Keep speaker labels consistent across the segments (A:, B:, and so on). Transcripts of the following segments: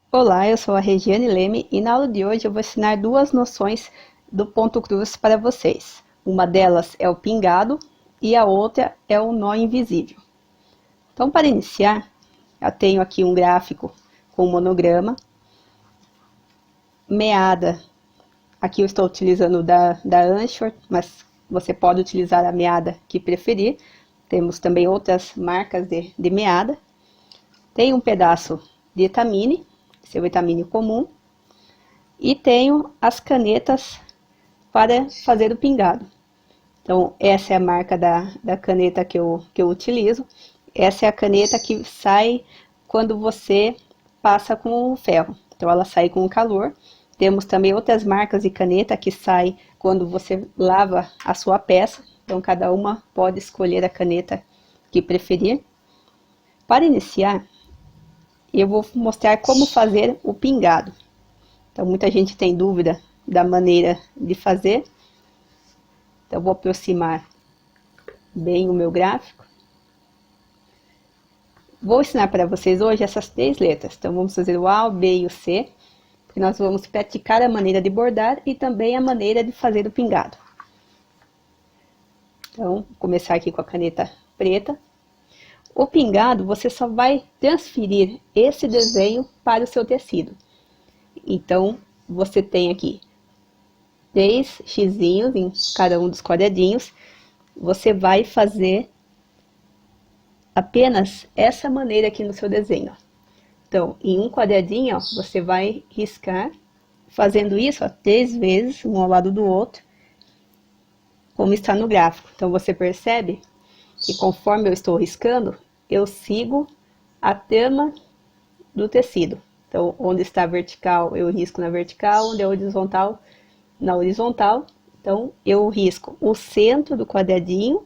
A: Olá, eu sou a Regiane Leme e na aula de hoje eu vou ensinar duas noções do ponto cruz para vocês. Uma delas é o pingado e a outra é o nó invisível. Então, para iniciar, eu tenho aqui um gráfico com um monograma, meada. Aqui eu estou utilizando da Anchor, mas você pode utilizar a meada que preferir. Temos também outras marcas de meada. Tem um pedaço de etamine, seu etamine comum, e tenho as canetas para fazer o pingado. Então, essa é a marca da caneta que eu utilizo. Essa é a caneta que sai quando você passa com o ferro. Então, ela sai com o calor. Temos também outras marcas de caneta que sai quando você lava a sua peça. Então, cada uma pode escolher a caneta que preferir. Para iniciar, eu vou mostrar como fazer o pingado. Então, muita gente tem dúvida da maneira de fazer. Então, vou aproximar bem o meu gráfico. Vou ensinar para vocês hoje essas três letras. Então, vamos fazer o A, o B e o C. Porque nós vamos praticar a maneira de bordar e também a maneira de fazer o pingado. Então, vou começar aqui com a caneta preta. O pingado, você só vai transferir esse desenho para o seu tecido. Então, você tem aqui 3 xizinhos em cada um dos quadradinhos. Você vai fazer apenas essa maneira aqui no seu desenho. Então, em um quadradinho, ó, você vai riscar, fazendo isso, ó, 3 vezes, um ao lado do outro, como está no gráfico. Então, você percebe que conforme eu estou riscando, eu sigo a trama do tecido. Então, onde está vertical, eu risco na vertical, onde é horizontal, na horizontal. Então, eu risco o centro do quadradinho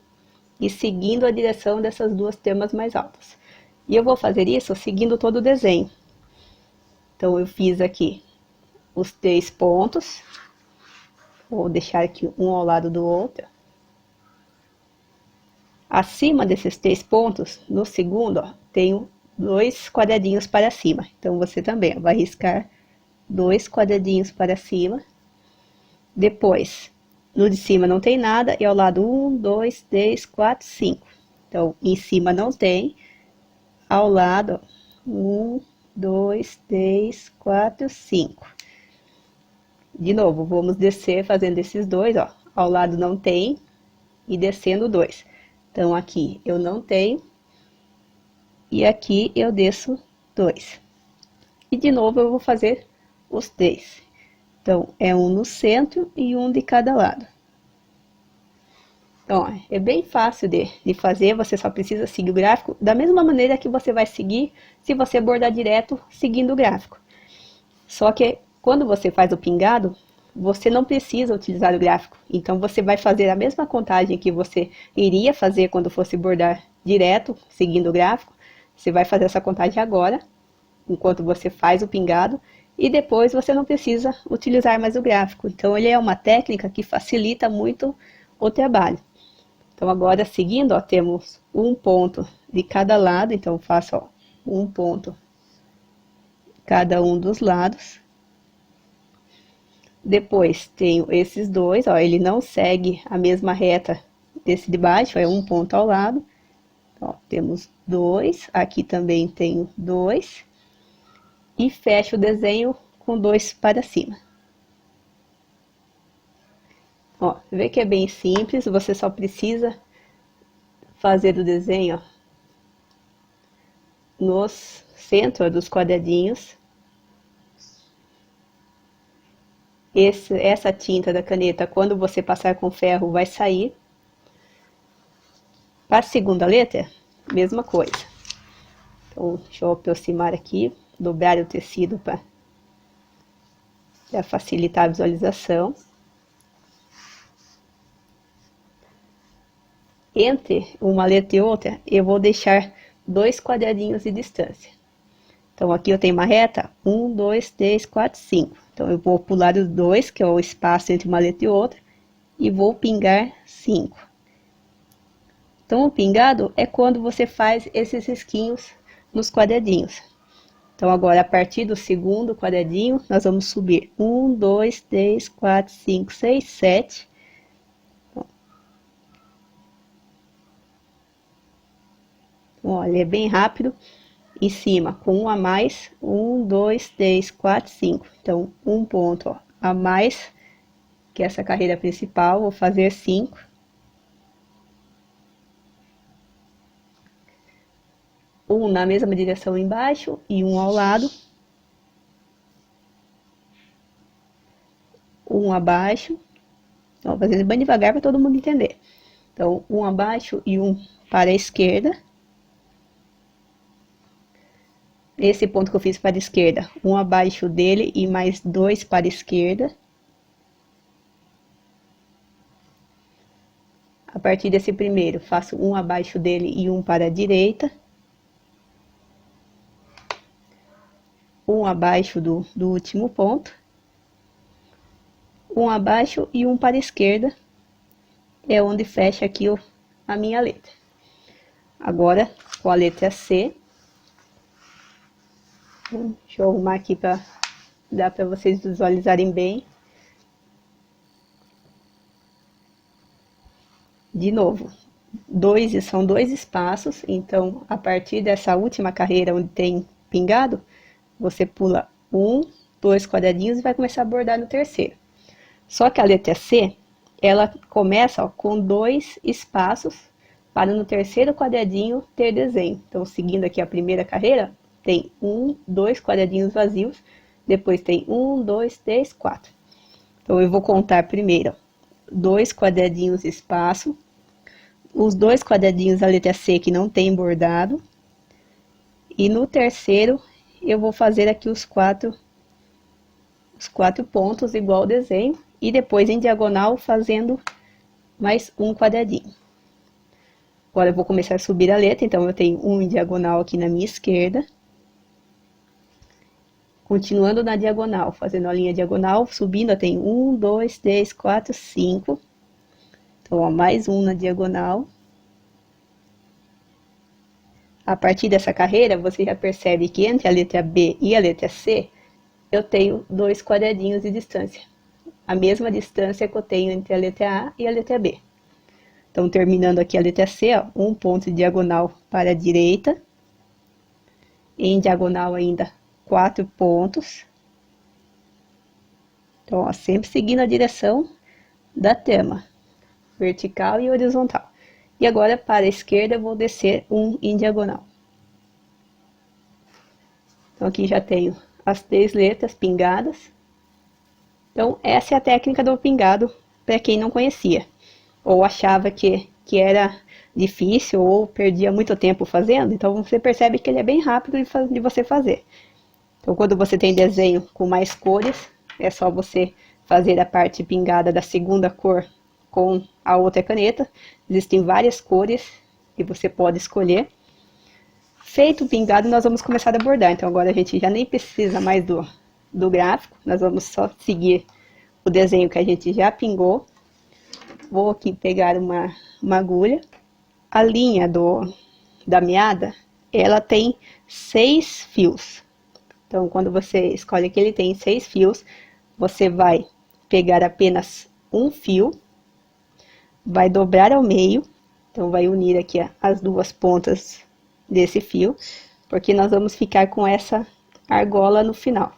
A: e seguindo a direção dessas duas tramas mais altas. E eu vou fazer isso seguindo todo o desenho. Então, eu fiz aqui os 3 pontos. Vou deixar aqui um ao lado do outro. Acima desses 3 pontos, no segundo, ó, tenho 2 quadradinhos para cima. Então, você também vai riscar 2 quadradinhos para cima. Depois, no de cima não tem nada, e ao lado 1, 2, 3, 4, 5. Então, em cima não tem, ao lado, 1, 2, 3, 4, 5. De novo, vamos descer fazendo esses dois, ó. Ao lado não tem, e descendo 2. Então, aqui eu não tenho, e aqui eu desço 2. E de novo eu vou fazer os 3. Então, é um no centro e um de cada lado. Então, ó, é bem fácil de fazer, você só precisa seguir o gráfico da mesma maneira que você vai seguir se você bordar direto seguindo o gráfico. Só que quando você faz o pingado, você não precisa utilizar o gráfico. Então, você vai fazer a mesma contagem que você iria fazer quando fosse bordar direto, seguindo o gráfico. Você vai fazer essa contagem agora, enquanto você faz o pingado, e depois você não precisa utilizar mais o gráfico. Então, ele é uma técnica que facilita muito o trabalho. Então, agora, seguindo, ó, temos um ponto de cada lado. Então, faço, ó, um ponto cada um dos lados. Depois, tenho esses dois, ó, ele não segue a mesma reta desse de baixo, é um ponto ao lado. Ó, temos 2, aqui também tenho 2. E fecho o desenho com 2 para cima. Ó, vê que é bem simples, você só precisa fazer o desenho, ó, no centro dos quadradinhos. Essa tinta da caneta, quando você passar com ferro, vai sair. Para a segunda letra, mesma coisa. Então, deixa eu aproximar aqui, dobrar o tecido para facilitar a visualização. Entre uma letra e outra, eu vou deixar 2 quadradinhos de distância. Então, aqui eu tenho uma reta, 1, 2, 3, 4, 5. Então, eu vou pular os 2, que é o espaço entre uma letra e outra, e vou pingar 5. Então, o pingado é quando você faz esses risquinhos nos quadradinhos. Então, agora, a partir do segundo quadradinho, nós vamos subir 1, 2, 3, 4, 5, 6, 7. Olha, é bem rápido. Em cima, com um a mais, 1, 2, 3, 4, 5. Então, um ponto, ó, a mais que essa carreira principal, vou fazer 5. Um na mesma direção embaixo e um ao lado. Um abaixo. Então, vou fazendo bem devagar para todo mundo entender. Então, um abaixo e um para a esquerda. Esse ponto que eu fiz para a esquerda, um abaixo dele e mais 2 para a esquerda. A partir desse primeiro, faço um abaixo dele e um para a direita. Um abaixo do último ponto. Um abaixo e um para a esquerda. É onde fecha aqui a minha letra. Agora, com a letra C. Deixa eu arrumar aqui para dar para vocês visualizarem bem. De novo, são 2 espaços, então a partir dessa última carreira onde tem pingado, você pula 1, 2 quadradinhos e vai começar a bordar no terceiro. Só que a letra C, ela começa, ó, com 2 espaços para no terceiro quadradinho ter desenho. Então, seguindo aqui a primeira carreira, tem 1, 2 quadradinhos vazios, depois tem 1, 2, 3, 4. Então, eu vou contar primeiro 2 quadradinhos espaço, os 2 quadradinhos da letra C que não tem bordado, e no terceiro eu vou fazer aqui os quatro pontos igual ao desenho, e depois em diagonal fazendo mais um quadradinho. Agora eu vou começar a subir a letra, então eu tenho um em diagonal aqui na minha esquerda. Continuando na diagonal, fazendo a linha diagonal, subindo, eu tenho 1, 2, 3, 4, 5. Então, ó, mais um na diagonal. A partir dessa carreira, você já percebe que entre a letra B e a letra C, eu tenho 2 quadradinhos de distância. A mesma distância que eu tenho entre a letra A e a letra B. Então, terminando aqui a letra C, ó, um ponto de diagonal para a direita. Em diagonal ainda, 4 pontos. Então, ó, sempre seguindo a direção da trama, vertical e horizontal. E agora, para a esquerda, eu vou descer um em diagonal. Então, aqui já tenho as 3 letras pingadas. Então, essa é a técnica do pingado, para quem não conhecia, ou achava que era difícil, ou perdia muito tempo fazendo. Então, você percebe que ele é bem rápido de você fazer. Então, quando você tem desenho com mais cores, é só você fazer a parte pingada da segunda cor com a outra caneta. Existem várias cores que você pode escolher. Feito o pingado, nós vamos começar a bordar. Então, agora a gente já nem precisa mais do gráfico. Nós vamos só seguir o desenho que a gente já pingou. Vou aqui pegar uma agulha. A linha da meada, ela tem 6 fios. Então, quando você escolhe que ele tem 6 fios, você vai pegar apenas um fio, vai dobrar ao meio, então vai unir aqui as 2 pontas desse fio, porque nós vamos ficar com essa argola no final.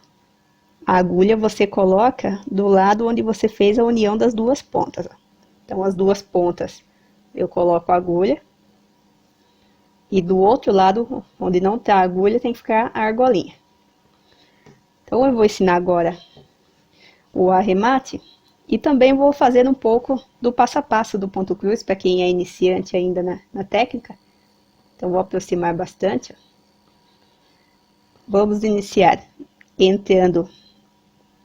A: A agulha você coloca do lado onde você fez a união das 2 pontas. Então, as 2 pontas eu coloco a agulha, e do outro lado, onde não tá a agulha, tem que ficar a argolinha. Então, eu vou ensinar agora o arremate e também vou fazer um pouco do passo a passo do ponto cruz, para quem é iniciante ainda na técnica. Então, vou aproximar bastante. Vamos iniciar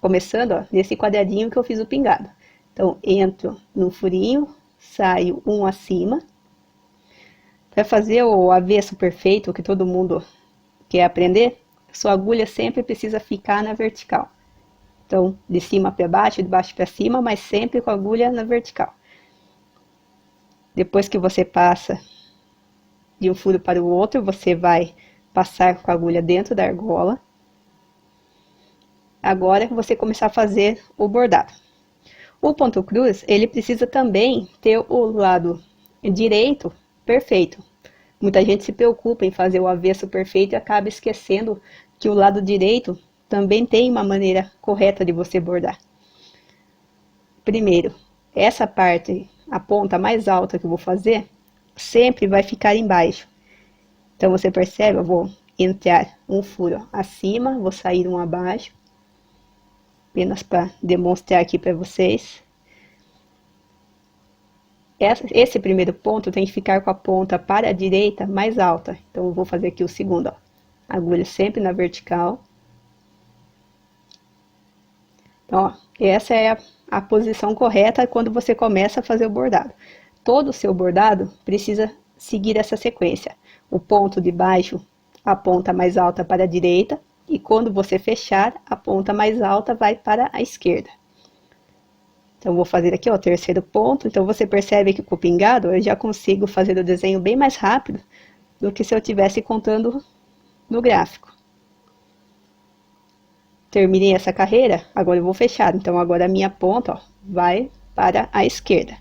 A: começando, ó, nesse quadradinho que eu fiz o pingado. Então, entro no furinho, saio um acima. Para fazer o avesso perfeito, que todo mundo quer aprender, sua agulha sempre precisa ficar na vertical. Então, de cima para baixo, de baixo para cima, mas sempre com a agulha na vertical. Depois que você passa de um furo para o outro, você vai passar com a agulha dentro da argola. agora você começar a fazer o bordado. O ponto cruz, ele precisa também ter o lado direito perfeito. Muita gente se preocupa em fazer o avesso perfeito e acaba esquecendo que o lado direito também tem uma maneira correta de você bordar. Primeiro, essa parte, a ponta mais alta que eu vou fazer, sempre vai ficar embaixo. Então, você percebe? Eu vou entrar um furo acima, vou sair um abaixo. Apenas para demonstrar aqui para vocês. Esse primeiro ponto tem que ficar com a ponta para a direita mais alta. Então, eu vou fazer aqui o segundo, ó. Agulha sempre na vertical. Então, ó, essa é a posição correta quando você começa a fazer o bordado. Todo o seu bordado precisa seguir essa sequência. O ponto de baixo, a ponta mais alta para a direita. E quando você fechar, a ponta mais alta vai para a esquerda. Então, vou fazer aqui, ó, o terceiro ponto. Então, você percebe que com o pingado, eu já consigo fazer o desenho bem mais rápido do que se eu estivesse contando no gráfico. Terminei essa carreira, agora eu vou fechar. Então, agora a minha ponta, ó, vai para a esquerda.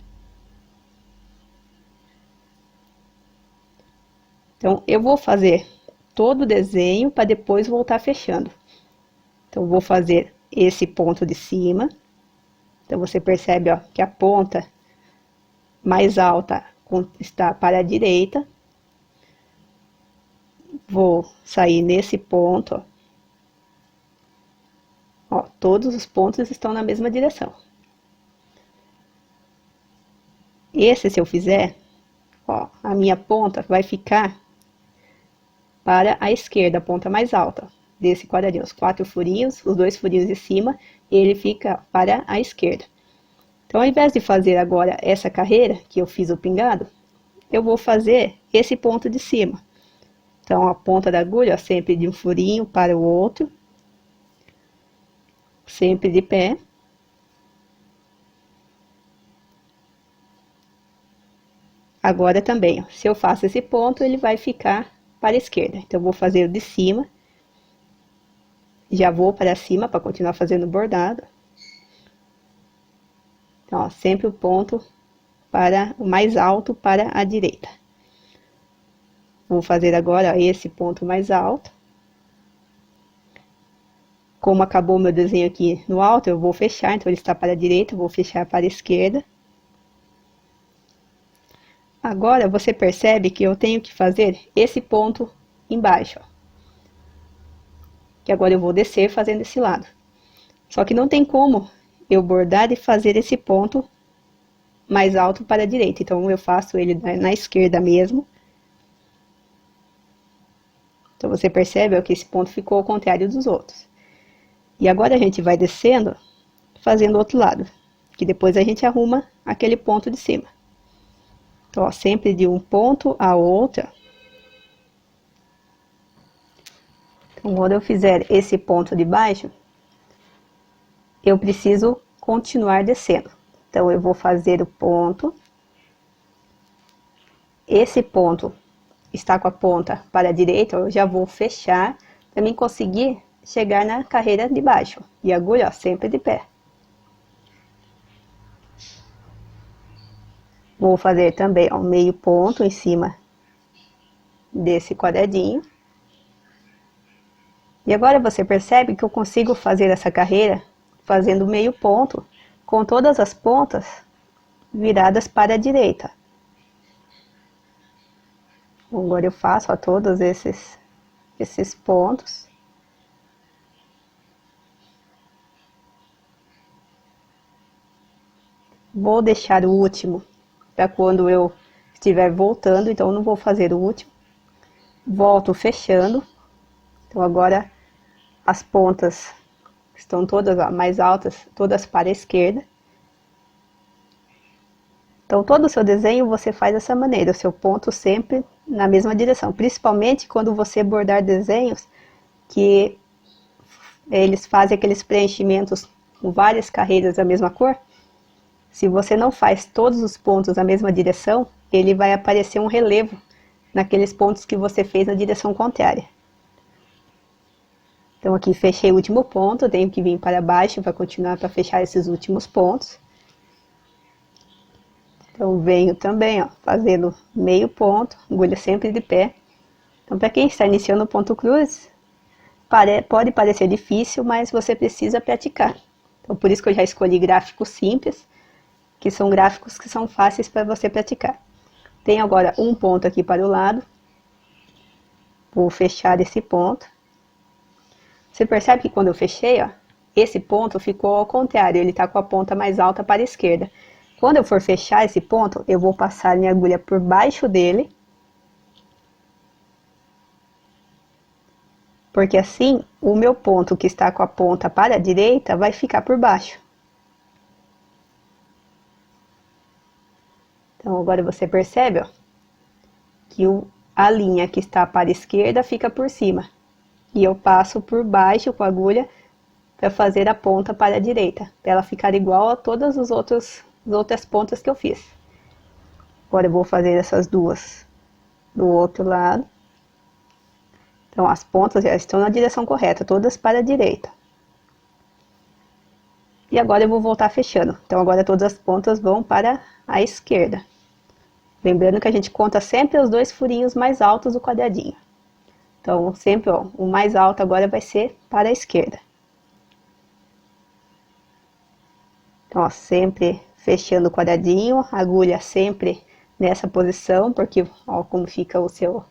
A: Então, eu vou fazer todo o desenho para depois voltar fechando. Então, vou fazer esse ponto de cima. Então, você percebe, ó, que a ponta mais alta está para a direita. Vou sair nesse ponto, ó. Ó, todos os pontos estão na mesma direção. Esse, se eu fizer, ó, a minha ponta vai ficar para a esquerda, a ponta mais alta desse quadradinho. Os 4 furinhos, os 2 furinhos de cima, ele fica para a esquerda. Então, ao invés de fazer agora essa carreira, que eu fiz o pingado, eu vou fazer esse ponto de cima. Então, a ponta da agulha, ó, sempre de um furinho para o outro. Sempre de pé. Agora também, ó, se eu faço esse ponto, ele vai ficar para a esquerda. Então, eu vou fazer o de cima. Já vou para cima para continuar fazendo bordado. Então, ó, sempre o ponto para o mais alto para a direita. Vou fazer agora, ó, esse ponto mais alto. Como acabou o meu desenho aqui no alto, eu vou fechar. Então, ele está para a direita, eu vou fechar para a esquerda. Agora, você percebe que eu tenho que fazer esse ponto embaixo, ó. Que agora eu vou descer fazendo esse lado. Só que não tem como eu bordar e fazer esse ponto mais alto para a direita. Então, eu faço ele na esquerda mesmo. Então, você percebe, ó, que esse ponto ficou ao contrário dos outros. E agora a gente vai descendo, fazendo o outro lado. Que depois a gente arruma aquele ponto de cima. Então, ó, sempre de um ponto a outro. Então, quando eu fizer esse ponto de baixo, eu preciso continuar descendo. Então, eu vou fazer o ponto. Esse ponto está com a ponta para a direita, eu já vou fechar para mim conseguir chegar na carreira de baixo. E a agulha, ó, sempre de pé. Vou fazer também, ó, meio ponto em cima desse quadradinho. E agora você percebe que eu consigo fazer essa carreira fazendo meio ponto com todas as pontas viradas para a direita. Agora eu faço, ó, todos esses pontos. Vou deixar o último para quando eu estiver voltando, então eu não vou fazer o último. Volto fechando. Então, agora as pontas estão todas, ó, mais altas, todas para a esquerda. Então, todo o seu desenho você faz dessa maneira, o seu ponto sempre na mesma direção. Principalmente quando você bordar desenhos que eles fazem aqueles preenchimentos com várias carreiras da mesma cor. Se você não faz todos os pontos na mesma direção, ele vai aparecer um relevo naqueles pontos que você fez na direção contrária. Então aqui fechei o último ponto, tenho que vir para baixo para continuar para fechar esses últimos pontos. Então venho também, ó, fazendo meio ponto, agulha sempre de pé. Então para quem está iniciando o ponto cruz, pode parecer difícil, mas você precisa praticar. Então por isso que eu já escolhi gráficos simples, que são gráficos que são fáceis para você praticar. Tenho agora um ponto aqui para o lado. Vou fechar esse ponto. Você percebe que quando eu fechei, ó, esse ponto ficou ao contrário, ele está com a ponta mais alta para a esquerda. Quando eu for fechar esse ponto, eu vou passar minha agulha por baixo dele. Porque assim, o meu ponto que está com a ponta para a direita vai ficar por baixo. Então agora você percebe, ó, que a linha que está para a esquerda fica por cima. E eu passo por baixo com a agulha para fazer a ponta para a direita, para ela ficar igual a todas as outras pontas que eu fiz. Agora eu vou fazer essas duas do outro lado. Então as pontas já estão na direção correta, todas para a direita. E agora eu vou voltar fechando. Então agora todas as pontas vão para a esquerda. Lembrando que a gente conta sempre os dois furinhos mais altos do quadradinho. Então, sempre, ó, o mais alto agora vai ser para a esquerda. Então, ó, sempre fechando o quadradinho, agulha sempre nessa posição, porque, ó, como fica o seu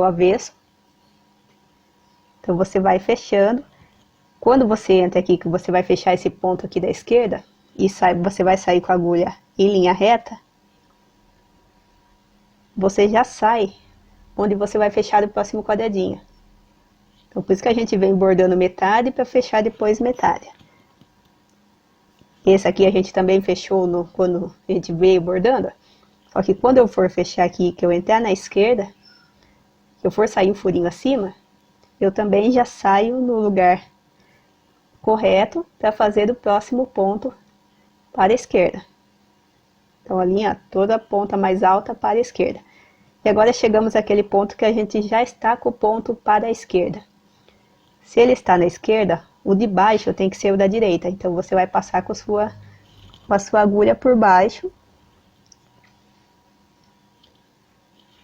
A: avesso. Então, você vai fechando. Quando você entra aqui, que você vai fechar esse ponto aqui da esquerda, e você vai sair com a agulha em linha reta, você já sai onde você vai fechar o próximo quadradinho. Então por isso que a gente vem bordando metade para fechar depois metade. Esse aqui a gente também fechou quando a gente veio bordando. Só que quando eu for fechar aqui, que eu entrar na esquerda, que eu for sair um furinho acima, eu também já saio no lugar correto para fazer o próximo ponto para a esquerda. Então a linha toda a ponta mais alta para a esquerda. E agora chegamos àquele ponto que a gente já está com o ponto para a esquerda. Se ele está na esquerda, o de baixo tem que ser o da direita. Então você vai passar com a sua agulha por baixo.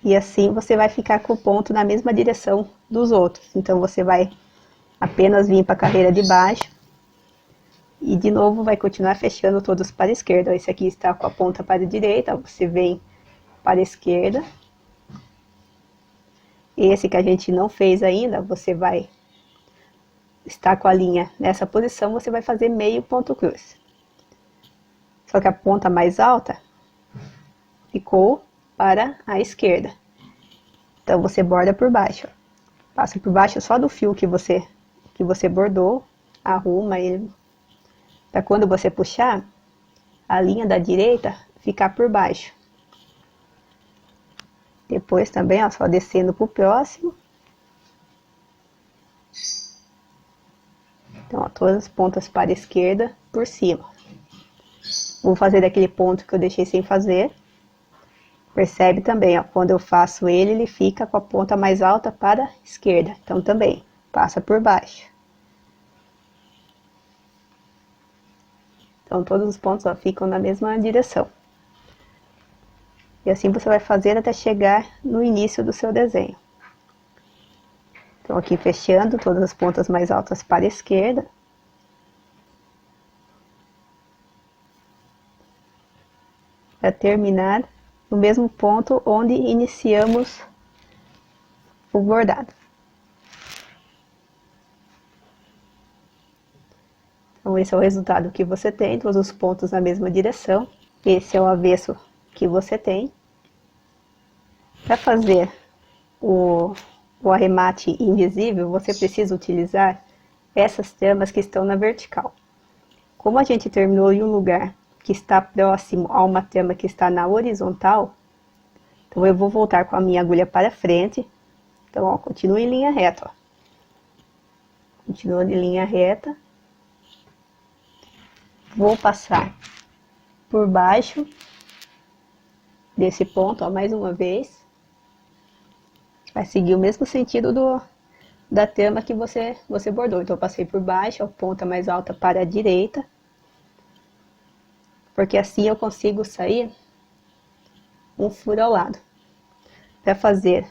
A: E assim você vai ficar com o ponto na mesma direção dos outros. Então você vai apenas vir para a carreira de baixo. E de novo vai continuar fechando todos para a esquerda. Esse aqui está com a ponta para a direita, você vem para a esquerda. Esse que a gente não fez ainda, você vai estar com a linha nessa posição, você vai fazer meio ponto cruz. Só que a ponta mais alta ficou para a esquerda. Então você borda por baixo. Passa por baixo só do fio que você bordou, arruma ele para quando você puxar, a linha da direita ficar por baixo. Depois também, ó, só descendo pro próximo. Então, ó, todas as pontas para a esquerda por cima. Vou fazer daquele ponto que eu deixei sem fazer. Percebe também, ó, quando eu faço ele, ele fica com a ponta mais alta para a esquerda. Então também, passa por baixo. Então todos os pontos, ó, ficam na mesma direção. E assim você vai fazer até chegar no início do seu desenho. Então aqui fechando todas as pontas mais altas para a esquerda. Para terminar no mesmo ponto onde iniciamos o bordado. Então esse é o resultado que você tem, todos os pontos na mesma direção. Esse é o avesso que você tem. Para fazer o arremate invisível, você precisa utilizar essas tramas que estão na vertical. Como a gente terminou em um lugar que está próximo a uma trama que está na horizontal, então eu vou voltar com a minha agulha para frente. Então, ó, continuo em linha reta, ó. Continuando em linha reta. Vou passar por baixo desse ponto, ó, mais uma vez. Vai seguir o mesmo sentido da trama que você bordou. Então eu passei por baixo, a ponta mais alta para a direita, porque assim eu consigo sair um furo ao lado. Para fazer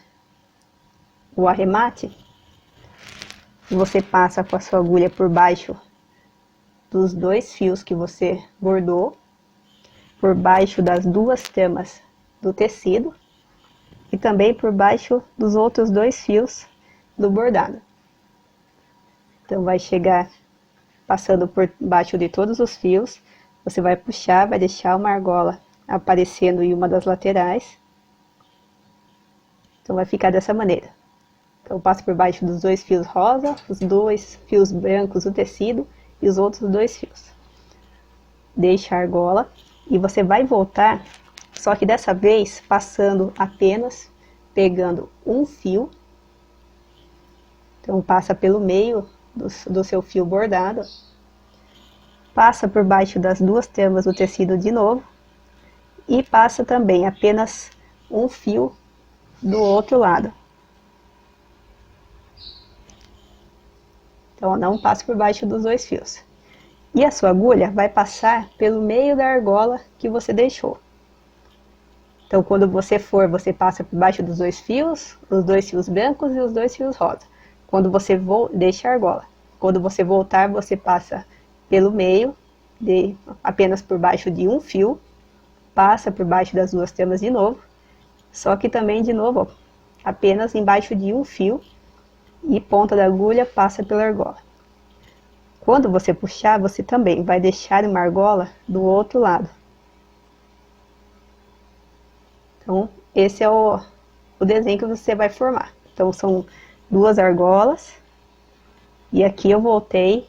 A: o arremate, você passa com a sua agulha por baixo dos 2 fios que você bordou, por baixo das 2 tramas do tecido e também por baixo dos outros 2 fios do bordado. Então vai chegar passando por baixo de todos os fios, você vai puxar, vai deixar uma argola aparecendo em uma das laterais. Então vai ficar dessa maneira. Então eu passo por baixo dos 2 fios rosa, os 2 fios brancos do tecido e os outros 2 fios. Deixa a argola e você vai voltar, só que dessa vez passando apenas, pegando um fio. Então passa pelo meio do seu fio bordado, passa por baixo das 2 tramas do tecido de novo e passa também apenas um fio do outro lado. Então não passa por baixo dos 2 fios. E a sua agulha vai passar pelo meio da argola que você deixou. Então quando você for, você passa por baixo dos 2 fios, os 2 fios brancos e os 2 fios rosa. Quando você deixa a argola. Quando você voltar, você passa pelo meio, apenas por baixo de um fio, passa por baixo das 2 tramas de novo, só que também de novo, ó, apenas embaixo de um fio e ponta da agulha passa pela argola. Quando você puxar, você também vai deixar uma argola do outro lado. Então, esse é o desenho que você vai formar. Então, são 2 argolas. E aqui eu voltei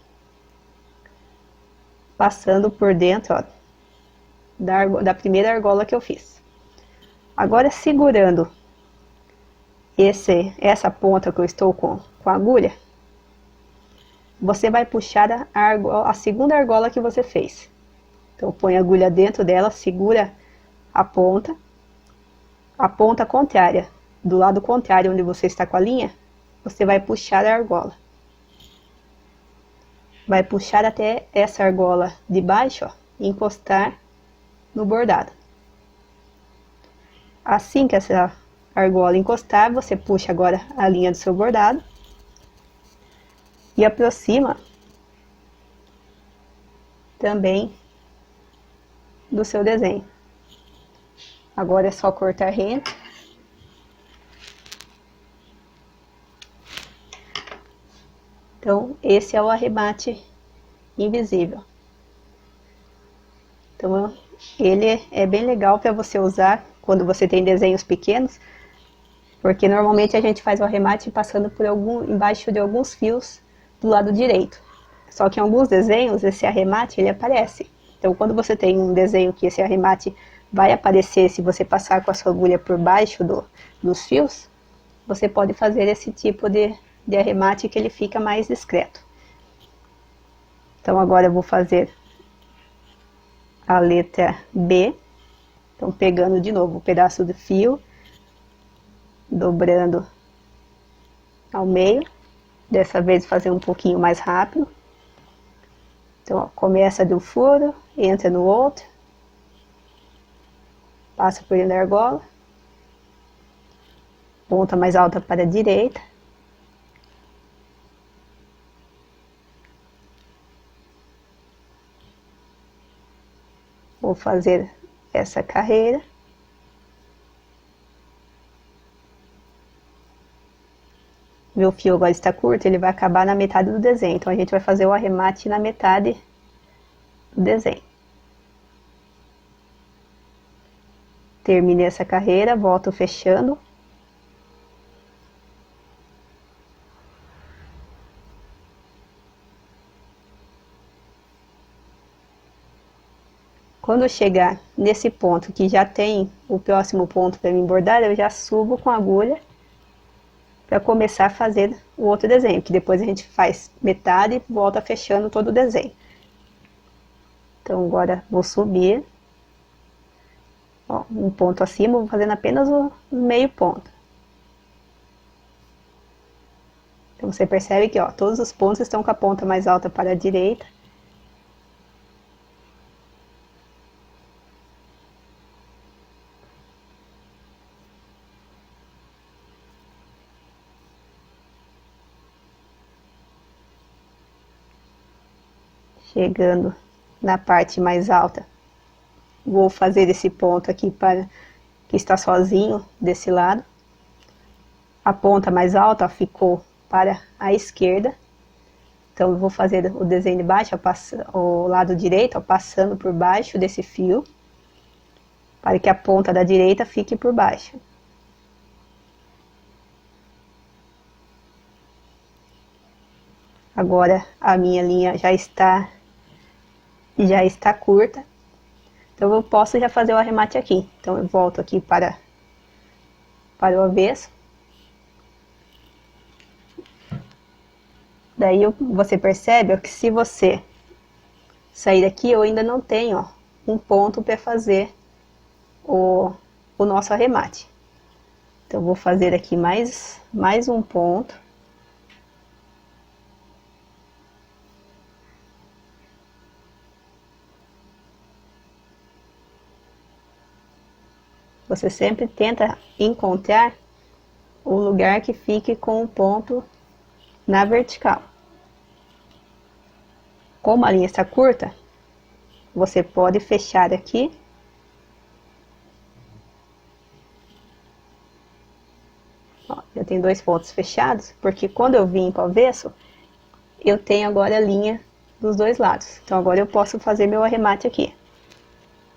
A: passando por dentro, ó, da primeira argola que eu fiz. Agora, segurando essa ponta que eu estou com a agulha, você vai puxar a segunda argola que você fez. Então, põe a agulha dentro dela, segura a ponta contrária, do lado contrário onde você está com a linha, você vai puxar a argola. Vai puxar até essa argola de baixo, ó, e encostar no bordado. Assim que essa argola encostar, você puxa agora a linha do seu bordado e aproxima também do seu desenho. Agora é só cortar rente. Então, esse é o arremate invisível. Então, ele é bem legal para você usar quando você tem desenhos pequenos, porque normalmente a gente faz o arremate passando por embaixo de alguns fios do lado direito. Só que em alguns desenhos esse arremate ele aparece. Então, quando você tem um desenho que esse arremate vai aparecer se você passar com a sua agulha por baixo dos fios, você pode fazer esse tipo de arremate que ele fica mais discreto. Então agora eu vou fazer a letra B. Então pegando de novo o pedaço do fio, dobrando ao meio, dessa vez fazer um pouquinho mais rápido. Então ó, começa de um furo, entra no outro, passa por dentro da argola, ponta mais alta para a direita, vou fazer essa carreira. Meu fio agora está curto, ele vai acabar na metade do desenho. Então a gente vai fazer o arremate na metade do desenho. Terminei essa carreira, volto fechando. Quando eu chegar nesse ponto que já tem o próximo ponto para mim bordar, eu já subo com a agulha para começar a fazer o outro desenho, que depois a gente faz metade e volta fechando todo o desenho. Então agora vou subir, ó, um ponto acima, vou fazendo apenas o meio ponto. Então você percebe que, ó, todos os pontos estão com a ponta mais alta para a direita. Chegando na parte mais alta, vou fazer esse ponto aqui para que está sozinho desse lado. A ponta mais alta, ó, ficou para a esquerda. Então eu vou fazer o desenho de baixo, ó, o lado direito, ó, passando por baixo desse fio, para que a ponta da direita fique por baixo. Agora a minha linha já está curta, então eu posso já fazer o arremate aqui. Então eu volto aqui para o avesso. Daí você percebe, ó, que se você sair daqui, eu ainda não tenho, ó, um ponto para fazer o nosso arremate. Então eu vou fazer aqui mais um ponto. Você sempre tenta encontrar o lugar que fique com o ponto na vertical. Como a linha está curta, você pode fechar aqui. Ó, já tem 2 pontos fechados, porque quando eu vim para o avesso, eu tenho agora a linha dos 2 lados. Então agora eu posso fazer meu arremate aqui.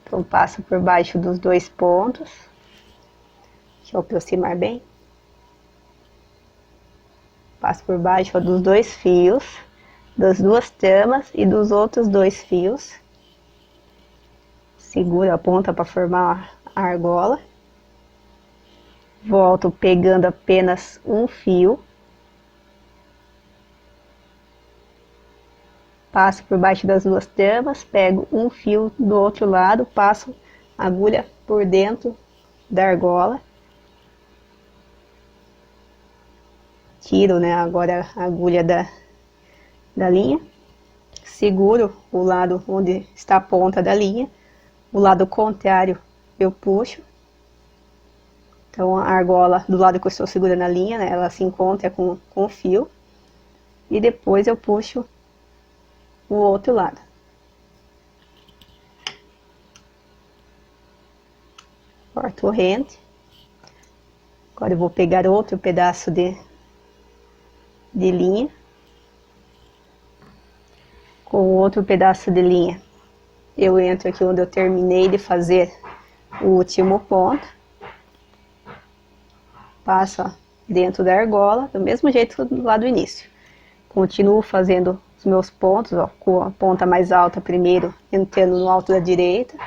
A: Então passo por baixo dos 2 pontos. Deixa eu aproximar bem. Passo por baixo, ó, dos 2 fios, das 2 tramas e dos outros 2 fios. Seguro a ponta para formar a argola. Volto pegando apenas um fio. Passo por baixo das 2 tramas, pego um fio do outro lado, passo a agulha por dentro da argola. Tiro, né, agora a agulha da linha. Seguro o lado onde está a ponta da linha. O lado contrário eu puxo. Então a argola do lado que eu estou segurando a linha, né, ela se encontra com o fio. E depois eu puxo o outro lado. Corto o rente. Agora eu vou pegar outro pedaço de linha. Com outro pedaço de linha, eu entro aqui onde eu terminei de fazer o último ponto. Passo, ó, dentro da argola, do mesmo jeito do lado do início. Continuo fazendo os meus pontos, ó, com a ponta mais alta primeiro, entrando no alto da direita.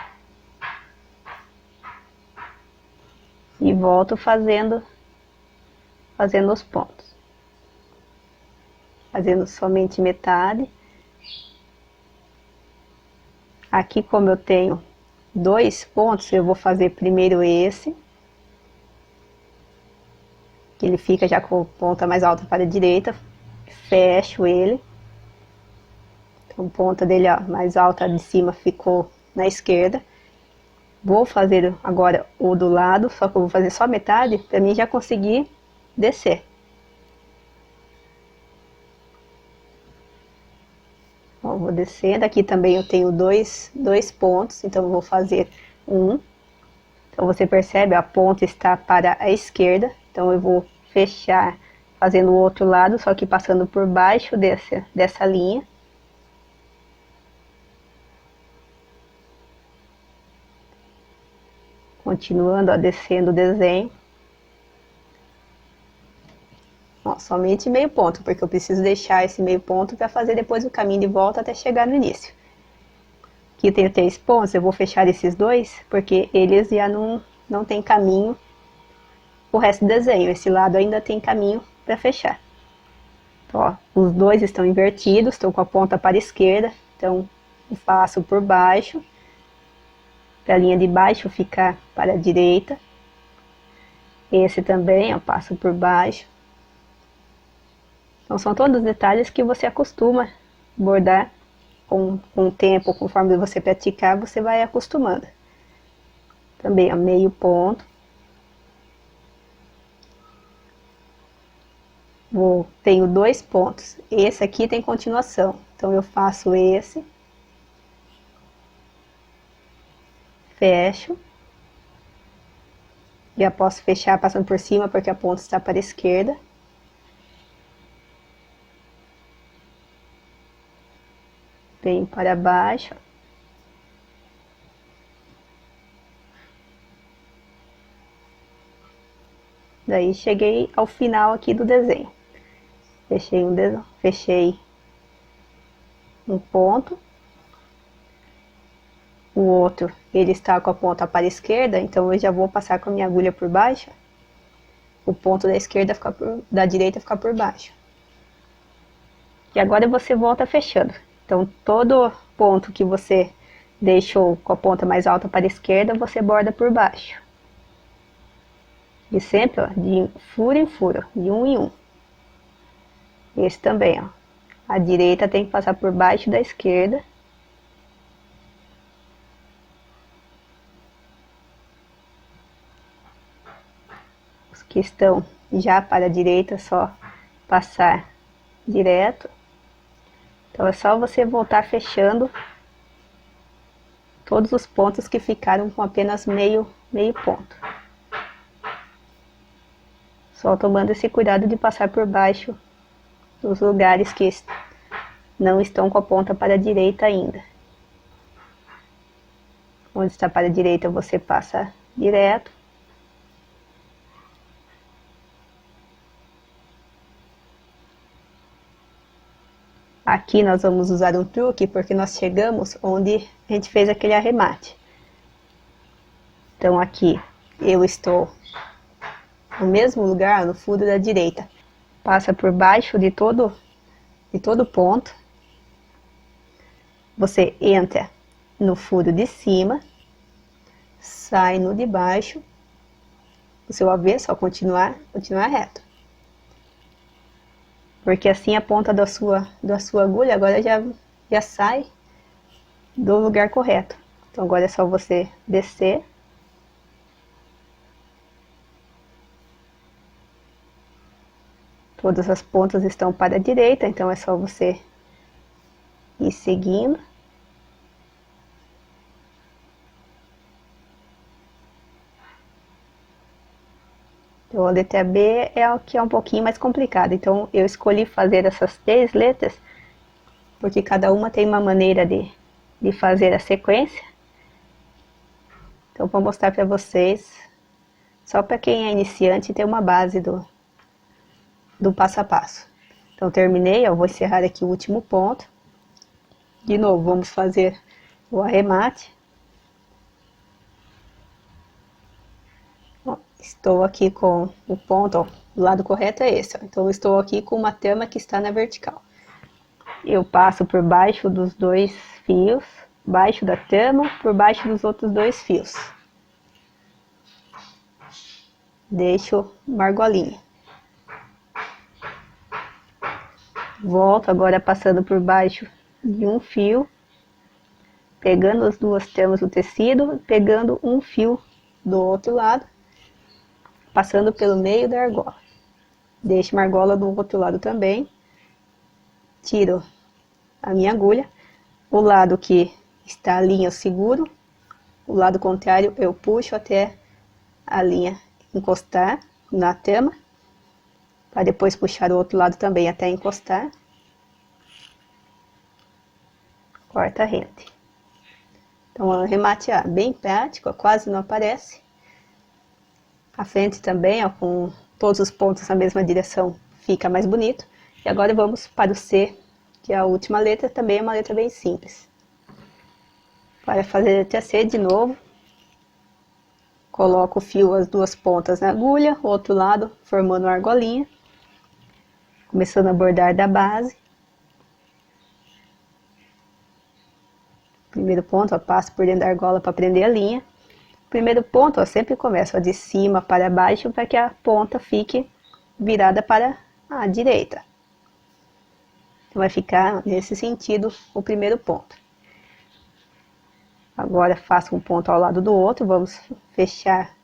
A: E volto fazendo os pontos. Fazendo somente metade. Aqui, como eu tenho 2 pontos, eu vou fazer primeiro esse. Que ele fica já com a ponta mais alta para a direita. Fecho ele. Então, a ponta dele, ó, mais alta de cima ficou na esquerda. Vou fazer agora o do lado, só que eu vou fazer só metade, para mim já conseguir descer. Ó, vou descendo, aqui também eu tenho dois pontos, então eu vou fazer um. Então você percebe, a ponta está para a esquerda, então eu vou fechar fazendo o outro lado, só que passando por baixo dessa linha. Continuando, ó, descendo o desenho. Ó, somente meio ponto, porque eu preciso deixar esse meio ponto para fazer depois o caminho de volta até chegar no início. Aqui eu tenho 3 pontos, eu vou fechar esses 2, porque eles já não tem caminho o resto do desenho. Esse lado ainda tem caminho para fechar. Então, ó, os 2 estão invertidos, estão com a ponta para a esquerda, então eu passo por baixo, para a linha de baixo ficar para a direita. Esse também eu passo por baixo. Então são todos detalhes que você acostuma bordar com o tempo, conforme você praticar, você vai acostumando. Também a meio ponto. Tenho 2 pontos. Esse aqui tem continuação. Então eu faço esse. Fecho. Já posso fechar passando por cima porque a ponta está para a esquerda. Venho para baixo. Daí cheguei ao final aqui do desenho. Fechei um ponto. O outro, ele está com a ponta para a esquerda, então eu já vou passar com a minha agulha por baixo. O ponto da esquerda da direita fica por baixo. E agora você volta fechando. Então todo ponto que você deixou com a ponta mais alta para a esquerda, você borda por baixo. E sempre, ó, de furo em furo, de um em um. Esse também, ó. A direita tem que passar por baixo da esquerda. Os que estão já para a direita, só passar direto. Então é só você voltar fechando todos os pontos que ficaram com apenas meio ponto. Só tomando esse cuidado de passar por baixo dos lugares que não estão com a ponta para a direita ainda. Onde está para a direita você passa direto. Aqui nós vamos usar um truque porque nós chegamos onde a gente fez aquele arremate. Então aqui eu estou no mesmo lugar, no furo da direita. Passa por baixo de todo ponto. Você entra no furo de cima, sai no de baixo. O seu avesso, só continuar reto. Porque assim a ponta da sua agulha agora já sai do lugar correto. Então agora é só você descer. Todas as pontas estão para a direita, então é só você ir seguindo. Então a letra B é o que é um pouquinho mais complicado. Então eu escolhi fazer essas 3 letras, porque cada uma tem uma maneira de fazer a sequência. Então vou mostrar para vocês, só para quem é iniciante ter uma base do passo a passo. Então terminei, eu vou encerrar aqui o último ponto. De novo, vamos fazer o arremate. Ó, estou aqui com o ponto, ó, o lado correto é esse, ó. Então eu estou aqui com uma tama que está na vertical. Eu passo por baixo dos 2 fios, baixo da tama, por baixo dos outros 2 fios. Deixo uma argolinha. Volto agora passando por baixo de um fio, pegando as 2 tamas do tecido, pegando um fio do outro lado, passando pelo meio da argola. Deixo uma argola do outro lado também. Tiro a minha agulha. O lado que está a linha eu seguro. O lado contrário eu puxo até a linha encostar na tama. Para depois puxar o outro lado também até encostar. Corta a rente. Então, o arremate bem prático, quase não aparece. A frente também, ó, com todos os pontos na mesma direção, fica mais bonito. E agora vamos para o C, que é a última letra, também é uma letra bem simples. Para fazer a letra C, de novo, coloco o fio, as 2 pontas na agulha, o outro lado formando uma argolinha. Começando a bordar da base. Primeiro ponto, ó, passo por dentro da argola para prender a linha. Primeiro ponto, ó, sempre começo ó, de cima para baixo para que a ponta fique virada para a direita. Vai ficar nesse sentido o primeiro ponto. Agora faço um ponto ao lado do outro, vamos fechar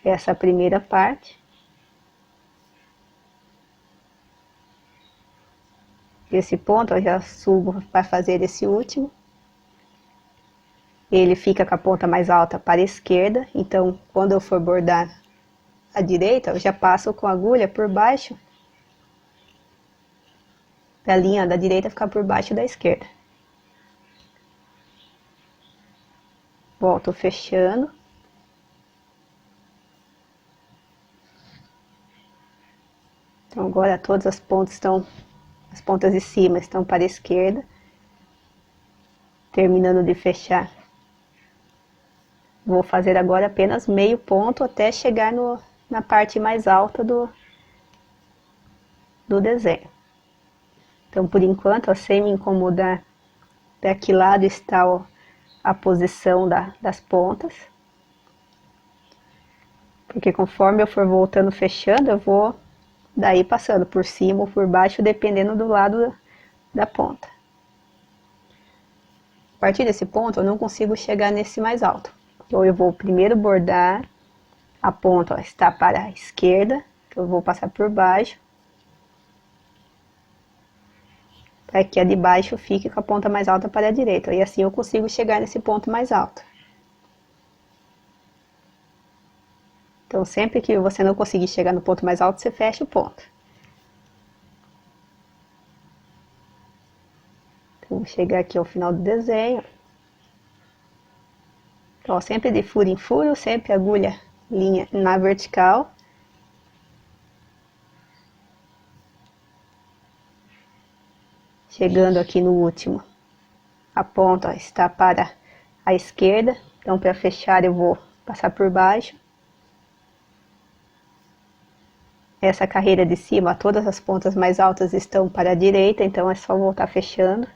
A: essa primeira parte. Esse ponto eu já subo para fazer esse último. Ele fica com a ponta mais alta para a esquerda, então quando eu for bordar a direita, eu já passo com a agulha por baixo, para a linha da direita ficar por baixo da esquerda. Volto fechando. Então agora todas as pontas de cima estão para a esquerda. Terminando de fechar. Vou fazer agora apenas meio ponto até chegar na parte mais alta do desenho. Então, por enquanto, ó, sem me incomodar para que lado está a posição das pontas. Porque conforme eu for voltando fechando, eu vou daí passando por cima ou por baixo, dependendo do lado da ponta. A partir desse ponto, eu não consigo chegar nesse mais alto. Então, eu vou primeiro bordar a ponta, ó, está para a esquerda, que eu vou passar por baixo, para que a de baixo fique com a ponta mais alta para a direita. E assim eu consigo chegar nesse ponto mais alto. Então, sempre que você não conseguir chegar no ponto mais alto, você fecha o ponto. Então, vou chegar aqui ao final do desenho. Então, ó, sempre de furo em furo, sempre agulha, linha na vertical. Chegando aqui no último, a ponta, ó, está para a esquerda. Então, para fechar, eu vou passar por baixo. Essa carreira de cima, todas as pontas mais altas estão para a direita, então é só voltar fechando.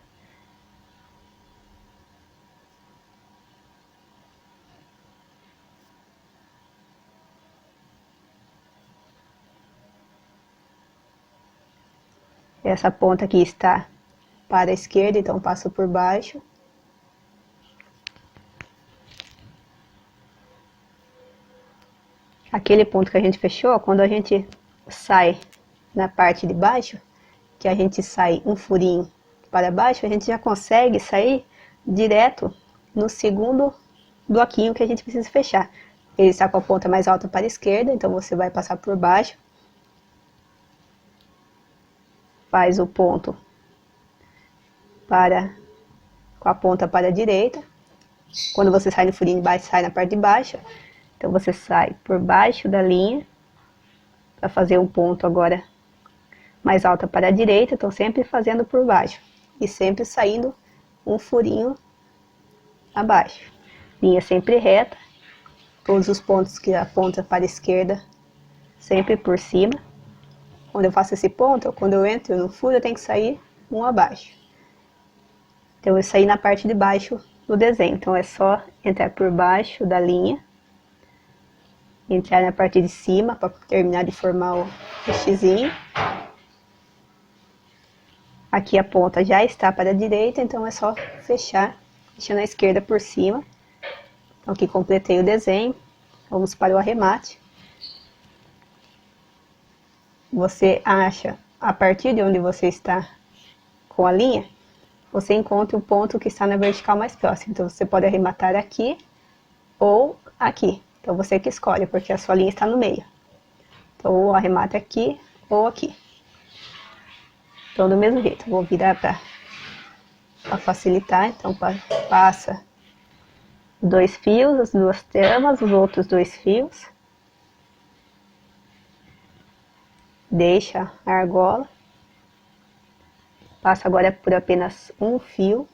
A: Essa ponta aqui está para a esquerda, então passo por baixo. Aquele ponto que a gente fechou, quando a gente sai na parte de baixo, que a gente sai um furinho para baixo, a gente já consegue sair direto no segundo bloquinho que a gente precisa fechar. Ele está com a ponta mais alta para a esquerda, então você vai passar por baixo. Faz o ponto com a ponta para a direita. Quando você sai no furinho de baixo, sai na parte de baixo. Então você sai por baixo da linha, para fazer um ponto agora mais alta para a direita. Então sempre fazendo por baixo e sempre saindo um furinho abaixo. Linha sempre reta, todos os pontos que apontam para a esquerda, sempre por cima. Quando eu faço esse ponto, quando eu entro no furo, eu tenho que sair um abaixo. Então eu saí na parte de baixo do desenho. Então é só entrar por baixo da linha, entrar na parte de cima para terminar de formar o xizinho. Aqui a ponta já está para a direita, então é só fechar, deixando a esquerda por cima. Então aqui completei o desenho. Vamos para o arremate. Você acha, a partir de onde você está com a linha, você encontra o ponto que está na vertical mais próximo. Então você pode arrematar aqui ou aqui. Então você que escolhe, porque a sua linha está no meio. Então ou arremata aqui ou aqui. Então do mesmo jeito, vou virar para facilitar. Então passa 2 fios, as 2 tramas, os outros 2 fios. Deixa a argola. Passa agora por apenas um fio,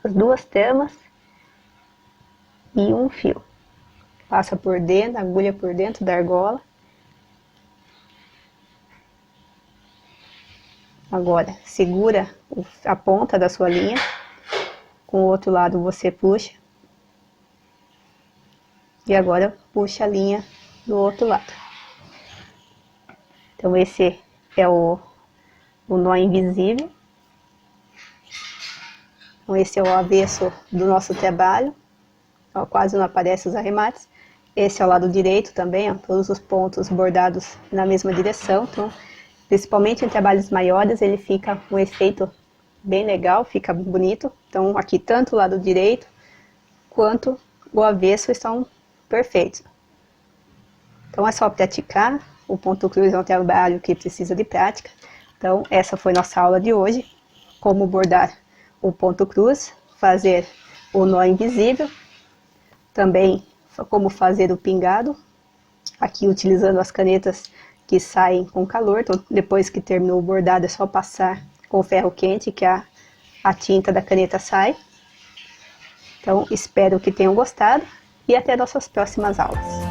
A: as 2 tramas e um fio. Passa por dentro, agulha por dentro da argola. Agora, segura a ponta da sua linha. Com o outro lado você puxa. E agora puxa a linha do outro lado. Então esse é o nó invisível. Então esse é o avesso do nosso trabalho, ó, quase não aparece os arremates. Esse é o lado direito também, ó, todos os pontos bordados na mesma direção. Então, principalmente em trabalhos maiores, ele fica um efeito bem legal, fica bonito. Então aqui tanto o lado direito quanto o avesso estão perfeitos. Então é só praticar, o ponto cruz é um trabalho que precisa de prática. Então essa foi nossa aula de hoje, como bordar o ponto cruz, fazer o nó invisível, também como fazer o pingado, aqui utilizando as canetas que saem com calor. Então depois que terminou o bordado é só passar com o ferro quente que a tinta da caneta sai. Então espero que tenham gostado e até nossas próximas aulas.